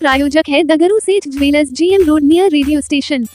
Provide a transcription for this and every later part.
प्रायोजक है दगरू सेठ jewellers, GM road near radio station.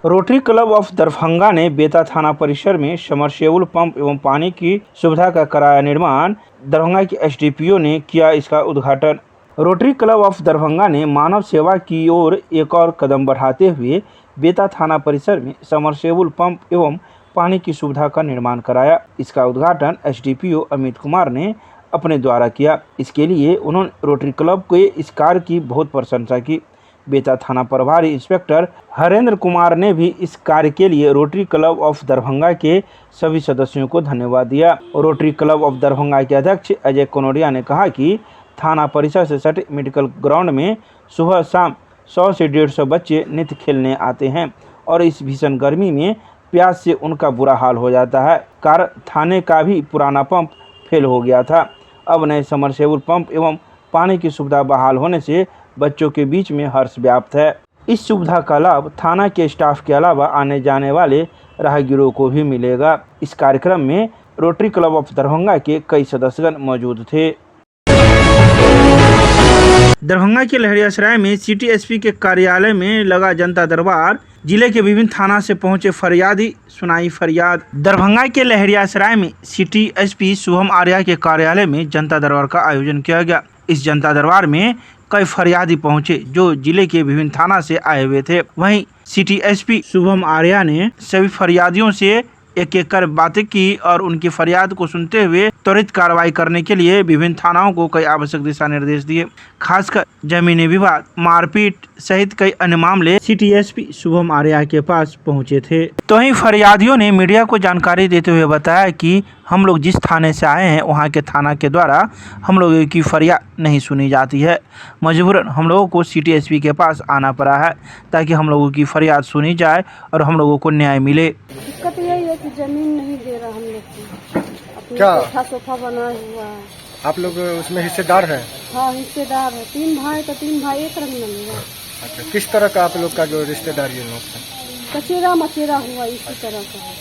Rotary club of Darbhanga ने बेता थाना परिसर में समरसेबुल पंप एवं पानी की सुविधा का कराया निर्माण। दरभंगा के एसडीपीओ ने किया इसका उद्घाटन। रोटरी क्लब ऑफ दरभंगा ने मानव सेवा की ओर एक और कदम बढ़ाते हुए बेता थाना परिसर में समरसेबुल पंप एवं पानी की सुविधा का निर्माण कराया। इसका उद्घाटन एसडीपीओ अमित कुमार ने अपने द्वारा किया। इसके लिए उन्होंने रोटरी क्लब के इस कार्य की बहुत प्रशंसा की। बेता थाना प्रभारी इंस्पेक्टर हरेंद्र कुमार ने भी इस कार्य के लिए रोटरी क्लब ऑफ दरभंगा के सभी सदस्यों को धन्यवाद दिया। रोटरी क्लब ऑफ दरभंगा के अध्यक्ष अजय कनोडिया ने कहा कि थाना परिसर से सटे मेडिकल ग्राउंड में सुबह शाम 100 से 150 बच्चे नित्य खेलने आते हैं और इस भीषण गर्मी में प्यास से उनका बुरा हाल हो जाता है। कारण थाने का भी पुराना पंप फेल हो गया था। अब नए समरसेबुल पंप एवं पानी की सुविधा बहाल होने से बच्चों के बीच में हर्ष व्याप्त है। इस सुविधा का लाभ थाना के स्टाफ के अलावा आने जाने वाले राहगीरों को भी मिलेगा। इस कार्यक्रम में रोटरी क्लब ऑफ दरभंगा के कई सदस्यगण मौजूद थे। दरभंगा के लहरियासराय में सिटी एसपी के कार्यालय में लगा जनता दरबार। जिले के विभिन्न थाना से पहुंचे फरियादी सुनाई फरियाद। दरभंगा के लहरियासराय में सिटी एसपी शुभम आर्या के कार्यालय में जनता दरबार का आयोजन किया गया। इस जनता दरबार में कई फरियादी पहुंचे जो जिले के विभिन्न थाना से आए हुए थे। वहीं सिटी एसपी शुभम आर्या ने सभी फरियादियों से एक एक कर बातें की और उनकी फरियाद को सुनते हुए त्वरित कार्रवाई करने के लिए विभिन्न थानाओं को कई आवश्यक दिशा निर्देश दिए। खासकर जमीनी विवाद, मारपीट सहित कई अन्य मामले सिटी एसपी शुभम आर्या के पास पहुंचे थे। तो वहीं फरियादियों ने मीडिया को जानकारी देते हुए बताया कि हम लोग जिस थाने से आए हैं वहां के थाना के द्वारा हम लोगों की फरियाद नहीं सुनी जाती है। मजबूरन हम लोगों को सिटी एसपी के पास आना पड़ा है ताकि हम लोगों की फरियाद सुनी जाए और हम लोगों को न्याय मिले। दिक्कत यही है कि जमीन नहीं दे रहा हम लोग को। अपने क्या सोफा बना हुआ है। आप लोग उसमें हिस्सेदार हैं? हाँ, हिस्सेदार है। 3 भाई तो 3 भाई एक रंग में मिला। अच्छा, किस तरह का आप लोग का जो रिश्तेदार ये लोग हैं? कचेरा मचेरा हुआ इसी तरह का है।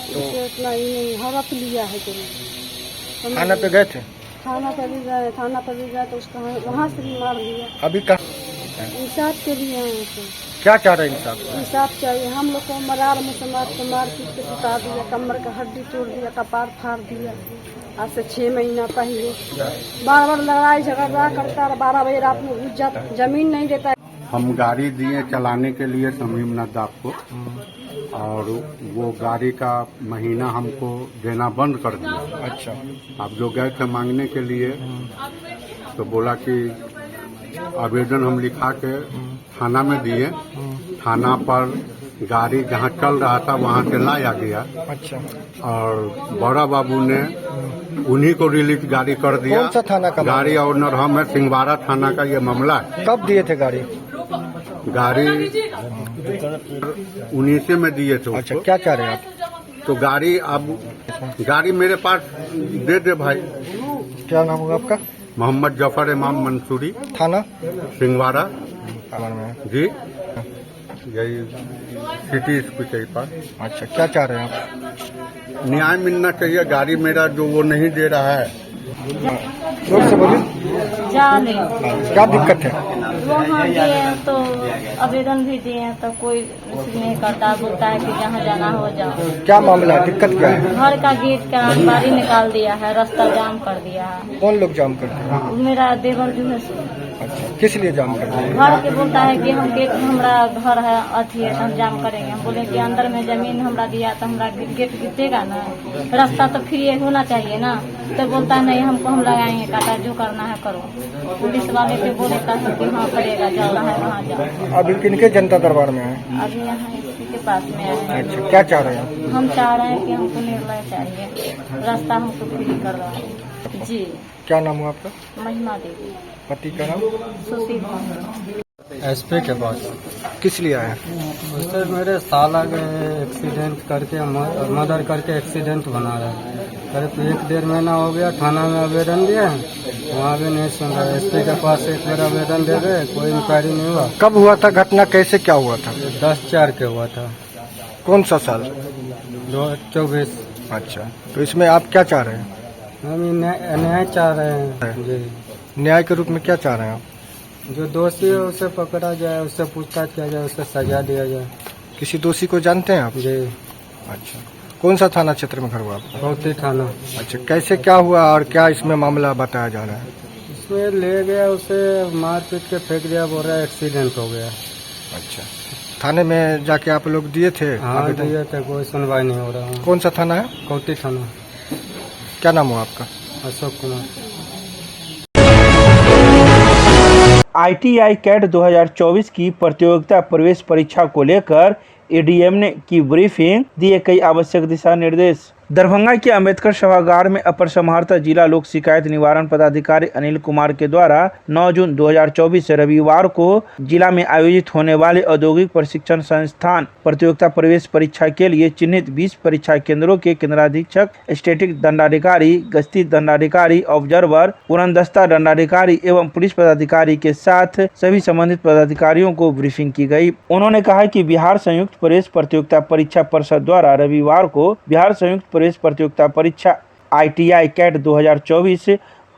तो इतना ही नहीं हड़प लिया है जमीन। थाना पे गए थे? थाना पर भी गए, थाना पर भी गए तो उसका वहाँ से भी मार दिया। अभी कहाँ इंसाफ के लिए हैं तो क्या चाह रहे हैं इंसाफ? इंसाफ चाहिए। हम लोग को मरार में समाज को मार पीट के सुता दिया, कमर का हड्डी तोड़ दिया, कपार फाड़ दिया। आज से 6 महीना पहले बार बार लड़ाई झगड़ा करता है। 12 बजे रात में जमीन नहीं देता। हम गाड़ी दिए चलाने के लिए समीम नद्दाफ को और वो गाड़ी का महीना हमको देना बंद कर दिया। अच्छा, आप जो गए थे मांगने के लिए तो बोला कि आवेदन हम लिखा के थाना में दिए। थाना पर गाड़ी जहाँ चल रहा था वहाँ से लाया गया। अच्छा, और बड़ा बाबू ने उन्हीं को रिलीज गाड़ी कर दिया। कौन सा थाना का गाड़ी ऑनर हम है, सिंहवाड़ा थाना का ये मामला है। कब दिए थे गाड़ी? गाड़ी 19 में दिए थे। अच्छा, उसको। क्या चाह रहे हैं आप? तो गाड़ी अब गाड़ी मेरे पास दे भाई। क्या नाम होगा आपका? मोहम्मद जफर इमाम मंसूरी, थाना सिंहवाड़ा में। जी, यही सिटी स्कूल के पास। अच्छा, क्या चाह रहे हैं आप? न्याय मिलना चाहिए। गाड़ी मेरा जो वो नहीं दे रहा है। जोर से बोलिए। जाने क्या दिक्कत है? वहाँ दिए तो आवेदन भी दिए तो कोई रिसीव नहीं करता। बोलता है कि जहाँ जाना हो जाओ। क्या मामला है? दिक्कत क्या है? घर का गेट का बारी निकाल दिया है, रास्ता जाम कर दिया है। कौन लोग जाम करते हैं? मेरा देवर जो है अच्छा, किस लिए जाम करते हैं? घर के बोलता है कि हम गेट हमारा घर है अथी है तो हम जाम करेंगे। हम बोले कि अंदर में जमीन हमरा दिया तो हमारा गेट गिरतेगा ना, रास्ता तो फ्री होना चाहिए ना। तो बोलता है नहीं हमको हम लगाएंगे काटा, जो करना है करो। पुलिस वाले के बोलता है कि हाँ करेगा, जाना है वहाँ जाओ। अभी किनके जनता दरबार में है? अभी यहाँ इसी के पास में आए हैं। अच्छा, क्या चाह रहे हैं? हम चाह रहे हैं कि हमको निर्णय चाहिए, रास्ता हमको फ्री कर रहा है जी। क्या नाम हुआ आपका? महिमा देवी, पति का नाम? सुशील मंगल। एसपी के पास। किस लिए आए? उससे मेरे साला गए एक्सीडेंट करके मर्डर करके एक्सीडेंट बना रहे। करीब 1-1.5 महीना हो गया। थाना में आवेदन दिए, वहाँ भी नहीं सुन रहे। एसपी के पास एक बार आवेदन दे गए, कोई इंक्वायरी नहीं हुआ। कब हुआ था घटना? कैसे क्या हुआ था? 10/4 के हुआ था। कौन सा साल? 2024। अच्छा, तो इसमें आप क्या चाह रहे हैं? हम न्याय चाह रहे हैं जी। न्याय के रूप में क्या चाह रहे हैं आप? जो दोषी है उसे पकड़ा जाए, उससे पूछताछ किया जाए, उसे सजा दिया जाए। किसी दोषी को जानते हैं आप? जी। अच्छा, कौन सा थाना क्षेत्र में घर हुआ आपका? कौटी थाना। अच्छा, कैसे क्या हुआ और क्या इसमें मामला बताया जा रहा है? इसमें ले गया, उसे मार पीट के फेंक दिया, बोल रहा है एक्सीडेंट हो गया। अच्छा, थाने में जाके आप लोग दिए थे? हाँ आवेदन? दिया था, कोई सुनवाई नहीं हो रहा। कौन सा थाना है? कौटी थाना। क्या नाम हुआ आपका? अशोक कुमार। ITI कैट 2024 की प्रतियोगिता प्रवेश परीक्षा को लेकर ADM ने की ब्रीफिंग, दिए कई आवश्यक दिशा निर्देश। दरभंगा के अंबेडकर सभागार में अपर समाहर्ता जिला लोक शिकायत निवारण पदाधिकारी अनिल कुमार के द्वारा 9 जून 2024 रविवार को जिला में आयोजित होने वाले औद्योगिक प्रशिक्षण संस्थान प्रतियोगिता प्रवेश परीक्षा के लिए चिन्हित 20 परीक्षा केंद्रों के केंद्राधीक्षक, स्टैटिक दंडाधिकारी, गश्ती दंडाधिकारी, ऑब्जर्वर, उड़नदस्ता दंडाधिकारी एवं पुलिस पदाधिकारी के साथ सभी संबंधित पदाधिकारियों को ब्रीफिंग की गई। उन्होंने कहा कि बिहार संयुक्त प्रवेश प्रतियोगिता परीक्षा परिषद द्वारा रविवार को बिहार संयुक्त प्रवेश प्रतियोगिता परीक्षा ITI कैट 2024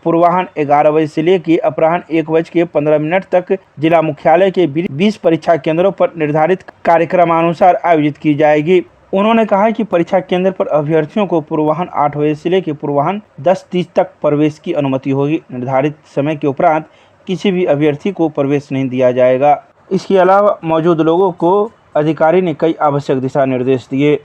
पूर्वाह्न 11 बजे से लेकर अपराह्न 1:15 तक जिला मुख्यालय के 20 परीक्षा केंद्रों पर निर्धारित कार्यक्रमानुसार आयोजित की जाएगी। उन्होंने कहा कि परीक्षा केंद्र पर अभ्यर्थियों को पूर्वाह्न 8 बजे से लेकर पूर्वाह्न 10:30 तक प्रवेश की अनुमति होगी। निर्धारित समय के उपरांत किसी भी अभ्यर्थी को प्रवेश नहीं दिया जाएगा। इसके अलावा मौजूद लोगों को अधिकारी ने कई आवश्यक दिशा निर्देश दिए।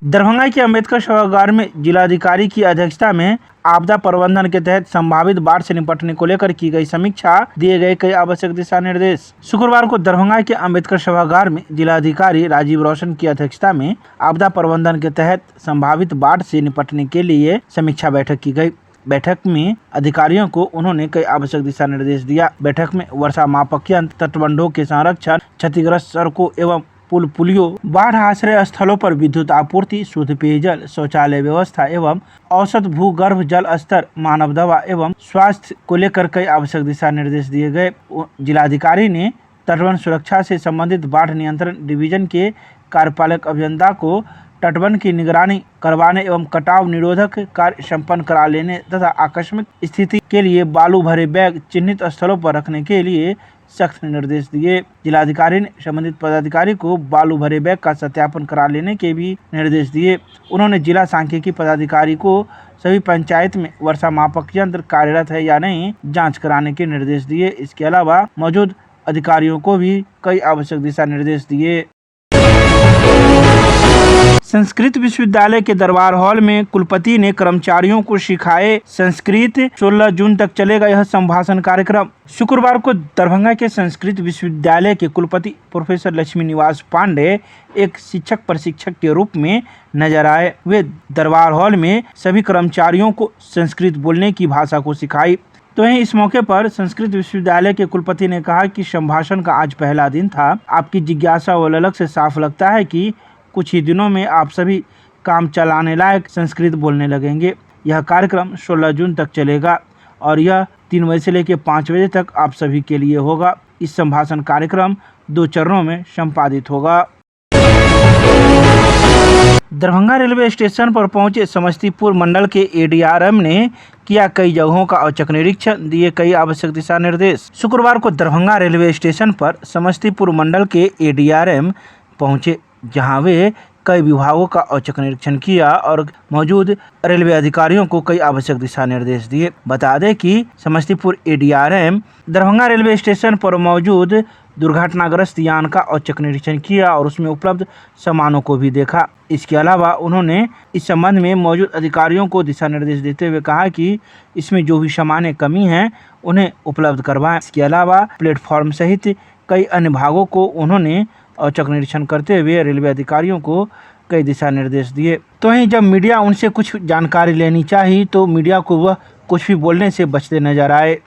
दरभंगा के अंबेडकर सभागार में जिलाधिकारी की अध्यक्षता में आपदा प्रबंधन के तहत संभावित बाढ़ से निपटने को लेकर की गई समीक्षा, दिए गए कई आवश्यक दिशा निर्देश। शुक्रवार को दरभंगा के अंबेडकर सभागार में जिलाधिकारी राजीव रोशन की अध्यक्षता में आपदा प्रबंधन के तहत संभावित बाढ़ से निपटने के लिए समीक्षा बैठक की गई। बैठक में अधिकारियों को उन्होंने कई आवश्यक दिशा निर्देश दिया। बैठक में वर्षा मापक यंत्र, तटबंधों के संरक्षण, क्षतिग्रस्त सड़कों एवं पुलियों, बाढ़ आश्रय स्थलों पर विद्युत आपूर्ति, शुद्ध पेयजल, शौचालय व्यवस्था एवं औसत भूगर्भ जल स्तर, मानव दवा एवं स्वास्थ्य को लेकर कई आवश्यक दिशा निर्देश दिए गए। जिलाधिकारी ने तटबंध सुरक्षा से संबंधित बाढ़ नियंत्रण डिवीजन के कार्यपालक अभियंता को तटबंध की निगरानी करवाने एवं कटाव निरोधक कार्य संपन्न करा लेने तथा आकस्मिक स्थिति के लिए बालू भरे बैग चिन्हित स्थलों पर रखने के लिए सख्त निर्देश दिए। जिलाधिकारी ने संबंधित पदाधिकारी को बालू भरे बैग का सत्यापन करा लेने के भी निर्देश दिए। उन्होंने जिला सांख्यिकी पदाधिकारी को सभी पंचायत में वर्षा मापक यंत्र कार्यरत है या नहीं जांच कराने के निर्देश दिए। इसके अलावा मौजूद अधिकारियों को भी कई आवश्यक दिशा निर्देश दिए। संस्कृत विश्वविद्यालय के दरबार हॉल में कुलपति ने कर्मचारियों को सिखाए संस्कृत। 16 जून तक चलेगा यह संभाषण कार्यक्रम। शुक्रवार को दरभंगा के संस्कृत विश्वविद्यालय के कुलपति प्रोफेसर लक्ष्मी निवास पांडे एक शिक्षक प्रशिक्षक के रूप में नजर आए। वे दरबार हॉल में सभी कर्मचारियों को संस्कृत बोलने की भाषा को सिखाई। तो वहीं इस मौके पर संस्कृत विश्वविद्यालय के कुलपति ने कहा कि संभाषण का आज पहला दिन था। आपकी जिज्ञासा व ललक से साफ लगता है कि कुछ ही दिनों में आप सभी काम चलाने लायक संस्कृत बोलने लगेंगे। यह कार्यक्रम 16 जून तक चलेगा और यह 3 बजे से लेकर 5 बजे तक आप सभी के लिए होगा। इस संभाषण कार्यक्रम 2 चरणों में संपादित होगा। दरभंगा रेलवे स्टेशन पर पहुंचे समस्तीपुर मंडल के ADRM ने किया कई जगहों का औचक निरीक्षण, दिए कई आवश्यक दिशा निर्देश। शुक्रवार को दरभंगा रेलवे स्टेशन पर समस्तीपुर मंडल के ADRM पहुंचे, जहां वे कई विभागों का औचक निरीक्षण किया और मौजूद रेलवे अधिकारियों को कई आवश्यक दिशा निर्देश दिए। बता दें कि Samastipur ADRM Darbhanga railway station पर मौजूद दुर्घटनाग्रस्त यान का औचक निरीक्षण किया और उसमें उपलब्ध सामानों को भी देखा। इसके अलावा उन्होंने इस संबंध में मौजूद अधिकारियों को दिशा निर्देश देते हुए कहा कि इसमें जो भी सामान्य कमी है उन्हें उपलब्ध करवाएं। इसके अलावा प्लेटफॉर्म सहित कई अन्य भागों को उन्होंने औचक निरीक्षण करते हुए रेलवे अधिकारियों को कई दिशा निर्देश दिए। तो वहीं जब मीडिया उनसे कुछ जानकारी लेनी चाहिए तो मीडिया को वह कुछ भी बोलने से बचते नजर आए।